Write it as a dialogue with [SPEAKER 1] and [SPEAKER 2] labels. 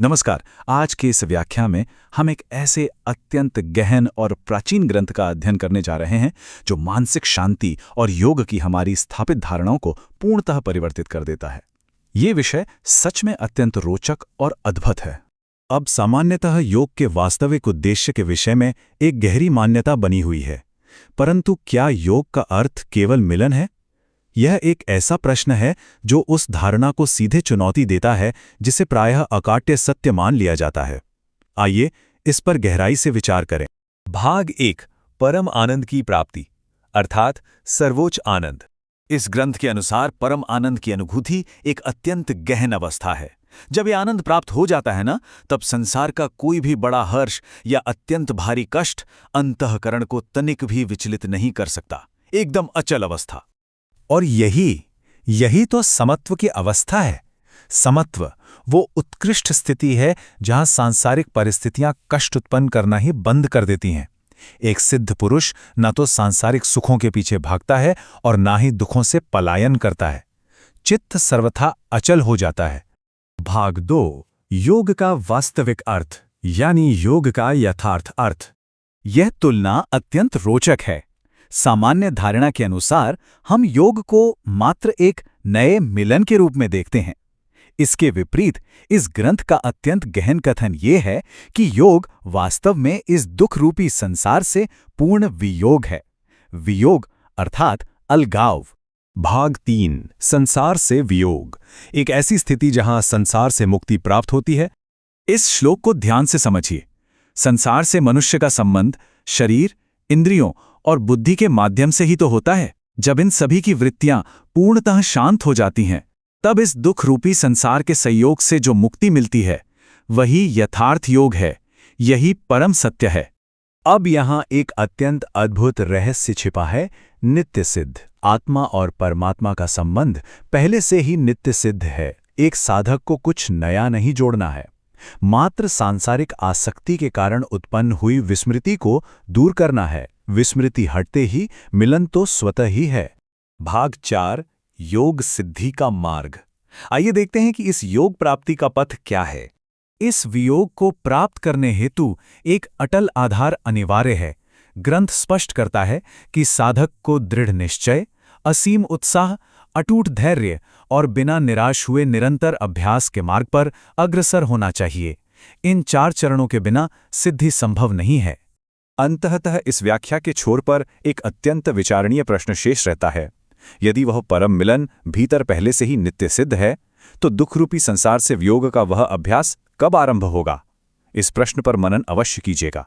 [SPEAKER 1] नमस्कार। आज के इस व्याख्यान में हम एक ऐसे अत्यंत गहन और प्राचीन ग्रंथ का अध्ययन करने जा रहे हैं जो मानसिक शांति और योग की हमारी स्थापित धारणाओं को पूर्णतः परिवर्तित कर देता है। ये विषय सच में अत्यंत रोचक और अद्भुत है। अब सामान्यतः योग के वास्तविक उद्देश्य के विषय में एक गहरी मान्यता बनी हुई है, परंतु क्या योग का अर्थ केवल मिलन है? यह एक ऐसा प्रश्न है जो उस धारणा को सीधे चुनौती देता है जिसे प्रायः अकाट्य सत्य मान लिया जाता है। आइए इस पर गहराई से विचार करें।
[SPEAKER 2] भाग 1 परम आनंद की प्राप्ति अर्थात सर्वोच्च आनंद। इस ग्रंथ के अनुसार परम आनंद की अनुभूति एक अत्यंत गहन अवस्था है। जब यह आनंद प्राप्त हो जाता है ना, तब संसार का कोई भी बड़ा हर्ष या अत्यंत भारी कष्ट अंतःकरण को तनिक भी विचलित नहीं कर सकता। एकदम अचल अवस्था।
[SPEAKER 1] और यही तो समत्व की अवस्था है। समत्व वो उत्कृष्ट स्थिति है जहां सांसारिक परिस्थितियां कष्ट उत्पन्न करना ही बंद कर देती हैं। एक सिद्ध पुरुष न तो सांसारिक सुखों के पीछे भागता है और ना ही दुखों से पलायन करता है। चित्त सर्वथा अचल हो जाता है। भाग 2 योग का वास्तविक अर्थ यानी योग का यथार्थ अर्थ। यह तुलना अत्यंत रोचक है। सामान्य धारणा के अनुसार हम योग को मात्र एक नए मिलन के रूप में देखते हैं। इसके विपरीत इस ग्रंथ का अत्यंत गहन कथन ये है कि योग वास्तव में इस दुख रूपी संसार से पूर्ण वियोग है। वियोग अर्थात अलगाव। भाग 3 संसार से वियोग, एक ऐसी स्थिति जहां संसार से मुक्ति प्राप्त होती है। इस श्लोक को ध्यान से समझिए। संसार से मनुष्य का संबंध शरीर, इंद्रियों और बुद्धि के माध्यम से ही तो होता है। जब इन सभी की वृत्तियां पूर्णतः शांत हो जाती हैं, तब इस दुख रूपी संसार के संयोग से जो मुक्ति मिलती है, वही यथार्थ योग है। यही परम सत्य है। अब यहाँ एक अत्यंत अद्भुत रहस्य छिपा है। नित्य सिद्ध आत्मा और परमात्मा का संबंध पहले से ही नित्य सिद्ध है। एक साधक को कुछ नया नहीं जोड़ना है, मात्र सांसारिक आसक्ति के कारण उत्पन्न हुई विस्मृति को दूर करना है। विस्मृति हटते ही मिलन तो स्वतः ही है। भाग 4 योग सिद्धि का मार्ग। आइए देखते हैं कि इस योग प्राप्ति का पथ क्या है। इस वियोग को प्राप्त करने हेतु एक अटल आधार अनिवार्य है। ग्रंथ स्पष्ट करता है कि साधक को दृढ़ निश्चय, असीम उत्साह, अटूट धैर्य और बिना निराश हुए निरंतर अभ्यास के मार्ग पर अग्रसर होना चाहिए। इन 4 चरणों के बिना सिद्धि संभव नहीं है। अंततः इस व्याख्या के छोर पर एक अत्यंत विचारणीय प्रश्न शेष रहता है। यदि वह परम मिलन भीतर पहले से ही नित्य सिद्ध है, तो दुखरूपी संसार से वियोग का वह अभ्यास कब आरंभ होगा? इस प्रश्न पर मनन अवश्य कीजिएगा।